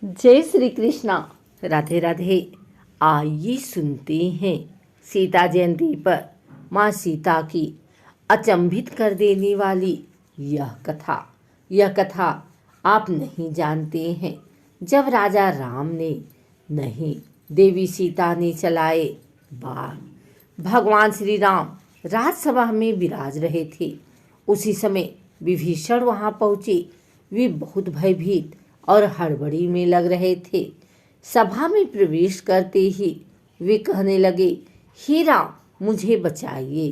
जय श्री कृष्णा। राधे राधे। आइए सुनते हैं सीता जयंती पर माँ सीता की अचंभित कर देने वाली यह कथा आप नहीं जानते हैं। जब राजा राम ने नहीं देवी सीता ने चलाए बाण, भगवान श्री राम राजसभा में विराज रहे थे। उसी समय विभीषण वहां पहुंचे। वे बहुत भयभीत और हड़बड़ी में लग रहे थे। सभा में प्रवेश करते ही वे कहने लगे, हे राम, मुझे बचाइए।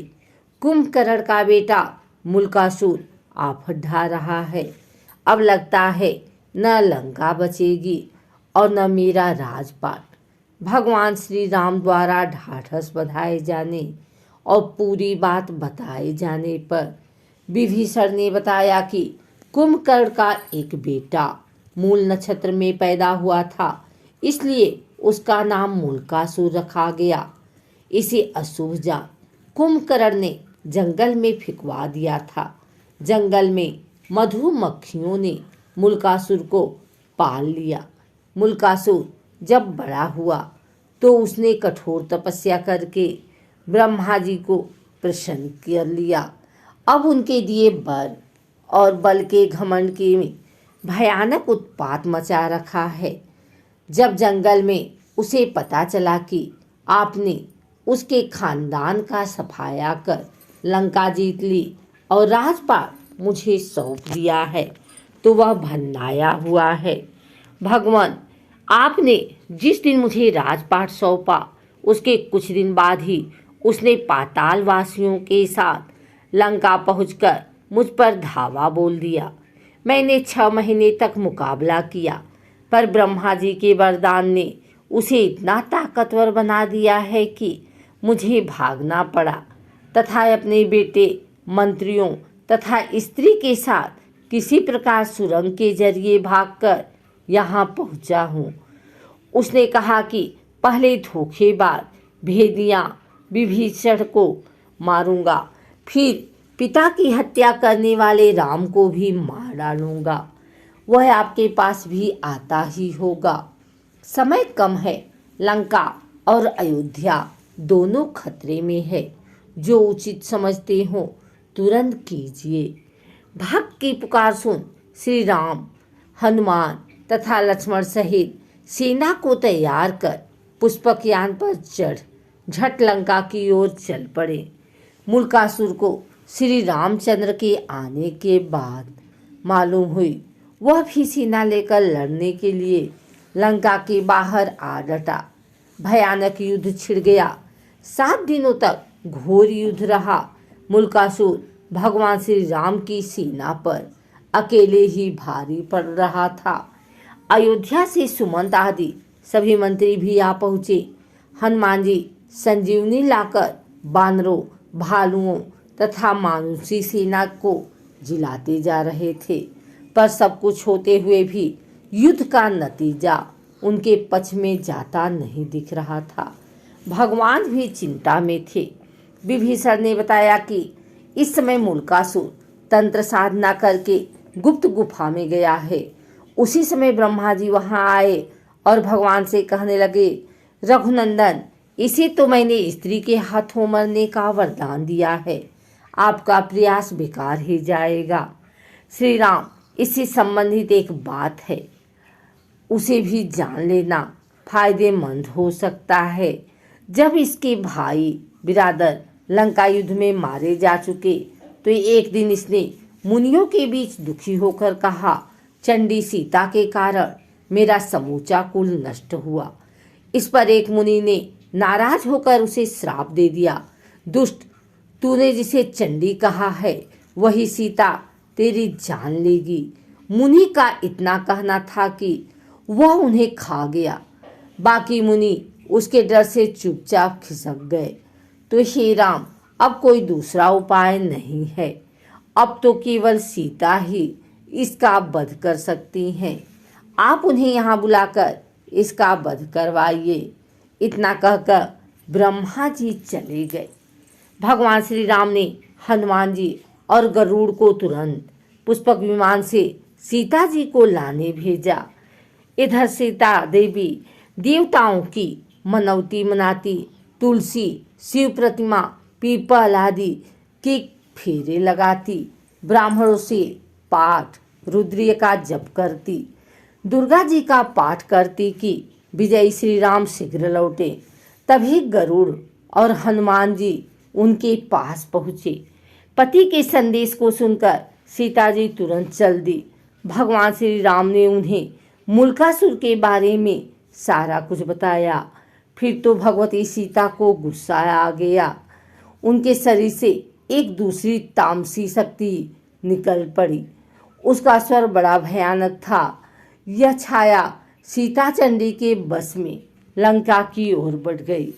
कुंभकर्ण का बेटा मुल्कासुर आफत ढा रहा है। अब लगता है न लंका बचेगी और न मेरा राजपाट। भगवान श्री राम द्वारा ढाढ़स बंधाए जाने और पूरी बात बताए जाने पर विभीषण ने बताया कि कुंभकर्ण का एक बेटा मूल नक्षत्र में पैदा हुआ था, इसलिए उसका नाम मुल्कासुर रखा गया। इसे अशुभ जान कुंभकर्ण ने जंगल में फेंकवा दिया था। जंगल में मधुमक्खियों ने मुल्कासुर को पाल लिया। मुल्कासुर जब बड़ा हुआ तो उसने कठोर तपस्या करके ब्रह्मा जी को प्रसन्न कर लिया। अब उनके दिए वर और बल के घमंड के में भयानक उत्पात मचा रखा है। जब जंगल में उसे पता चला कि आपने उसके खानदान का सफाया कर लंका जीत ली और राजपाट मुझे सौंप दिया है, तो वह भन्नाया हुआ है। भगवान, आपने जिस दिन मुझे राजपाट सौंपा उसके कुछ दिन बाद ही उसने पाताल वासियों के साथ लंका पहुंचकर मुझ पर धावा बोल दिया। मैंने 6 महीने तक मुकाबला किया, पर ब्रह्मा जी के वरदान ने उसे इतना ताकतवर बना दिया है कि मुझे भागना पड़ा तथा अपने बेटे, मंत्रियों तथा स्त्री के साथ किसी प्रकार सुरंग के जरिए भागकर यहाँ पहुँचा हूँ। उसने कहा कि पहले धोखेबाज भेदिया विभीषण को मारूंगा, फिर पिता की हत्या करने वाले राम को भी मार डालूंगा। वह आपके पास भी आता ही होगा। समय कम है। लंका और अयोध्या दोनों खतरे में है। जो उचित समझते हो तुरंत कीजिए। भक्त की पुकार सुन श्री राम, हनुमान तथा लक्ष्मण सहित सेना को तैयार कर पुष्पक यान पर चढ़ झट लंका की ओर चल पड़े। मुल्कासुर को श्री रामचंद्र के आने के बाद मालूम हुई। वह भी सेना लेकर लड़ने के लिए लंका के बाहर आ डटा। भयानक युद्ध छिड़ गया। 7 दिनों तक घोर युद्ध रहा। मुल्कासुर भगवान श्री राम की सेना पर अकेले ही भारी पड़ रहा था। अयोध्या से सुमंत आदि सभी मंत्री भी आ पहुँचे। हनुमान जी संजीवनी लाकर बानरों, भालुओं तथा मानुषी सेना को जिलाते जा रहे थे, पर सब कुछ होते हुए भी युद्ध का नतीजा उनके पक्ष में जाता नहीं दिख रहा था। भगवान भी चिंता में थे। विभीषण ने बताया कि इस समय मुल्कासुर तंत्र साधना करके गुप्त गुफा में गया है। उसी समय ब्रह्मा जी वहां आए और भगवान से कहने लगे, रघुनंदन, इसे तो मैंने स्त्री के हाथों मरने का वरदान दिया है। आपका प्रयास बेकार ही जाएगा। श्री राम, इससे संबंधित एक बात है, उसे भी जान लेना फायदेमंद हो सकता है। जब इसके भाई बिरादर लंका युद्ध में मारे जा चुके तो एक दिन इसने मुनियों के बीच दुखी होकर कहा, चंडी सीता के कारण मेरा समूचा कुल नष्ट हुआ। इस पर एक मुनि ने नाराज होकर उसे श्राप दे दिया, दुष्ट, तूने जिसे चंडी कहा है वही सीता तेरी जान लेगी। मुनि का इतना कहना था कि वह उन्हें खा गया। बाकी मुनि उसके डर से चुपचाप खिसक गए। तो हे राम, अब कोई दूसरा उपाय नहीं है। अब तो केवल सीता ही इसका वध कर सकती हैं। आप उन्हें यहाँ बुलाकर इसका वध करवाइए। इतना कहकर ब्रह्मा जी चले गए। भगवान श्री राम ने हनुमान जी और गरुड़ को तुरंत पुष्पक विमान से सीता जी को लाने भेजा। इधर सीता देवी देवताओं की मनौती मनाती तुलसी, शिव प्रतिमा, पीपल आदि के फेरे लगाती, ब्राह्मणों से पाठ रुद्रीय का जप करती, दुर्गा जी का पाठ करती कि विजयी श्री राम शीघ्र लौटे। तभी गरुड़ और हनुमान जी उनके पास पहुँचे। पति के संदेश को सुनकर सीता जी तुरंत चल दी। भगवान श्री राम ने उन्हें मुल्कासुर के बारे में सारा कुछ बताया। फिर तो भगवती सीता को गुस्सा आ गया। उनके शरीर से एक दूसरी तामसी शक्ति निकल पड़ी। उसका स्वर बड़ा भयानक था। यह छाया सीता चंडी के बस में लंका की ओर बढ़ गई।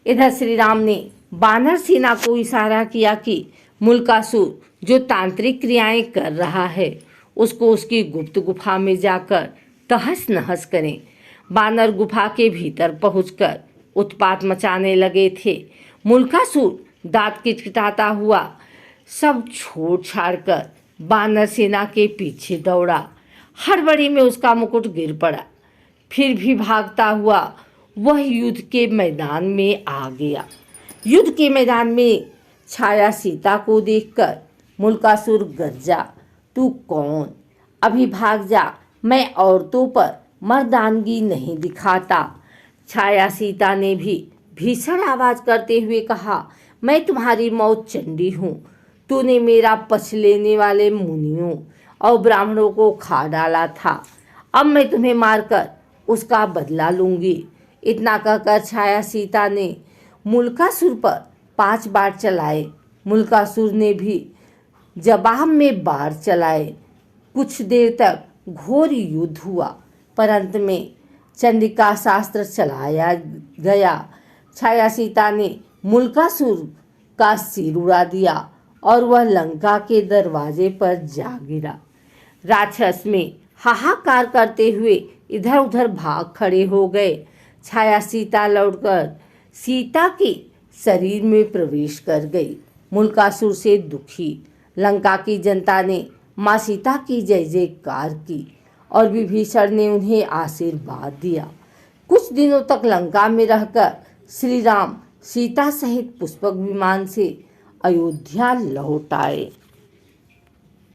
इधर श्री राम ने वानर सेना को इशारा किया कि मुल्कासुर जो तांत्रिक क्रियाएं कर रहा है उसको उसकी गुप्त गुफा में जाकर तहस नहस करें। वानर गुफा के भीतर पहुंचकर उत्पात मचाने लगे थे। मुल्कासुर दांत किटकिटाता हुआ सब छोड़ छाड़ कर वानर सेना के पीछे दौड़ा। हड़बड़ी में उसका मुकुट गिर पड़ा। फिर भी भागता हुआ वह युद्ध के मैदान में आ गया। युद्ध के मैदान में छाया सीता को देखकर मुल्कासुर गरजा, तू कौन? अभी भाग जा, मैं औरतों पर मर्दानगी नहीं दिखाता। छाया सीता ने भी भीषण आवाज करते हुए कहा, मैं तुम्हारी मौत चंडी हूँ। तूने मेरा पछ लेने वाले मुनियों और ब्राह्मणों को खा डाला था। अब मैं तुम्हें मारकर उसका बदला लूंगी। इतना कहकर छाया सीता ने मुल्कासुर पर 5 बार चलाए। मुल्कासुर ने भी जवाब में बार चलाए। कुछ देर तक घोर युद्ध हुआ, पर अंत में चंडिका शास्त्र चलाया गया। छाया सीता ने मुल्कासुर का सिर उड़ा दिया और वह लंका के दरवाजे पर जा गिरा। राक्षस में हाहाकार करते हुए इधर उधर भाग खड़े हो गए। छाया सीता लौटकर सीता के शरीर में प्रवेश कर गई। मुल्कासुर से दुखी लंका की जनता ने माँ सीता की जय जयकार की और विभीषण ने उन्हें आशीर्वाद दिया। कुछ दिनों तक लंका में रहकर श्री राम सीता सहित पुष्पक विमान से अयोध्या लौट आए।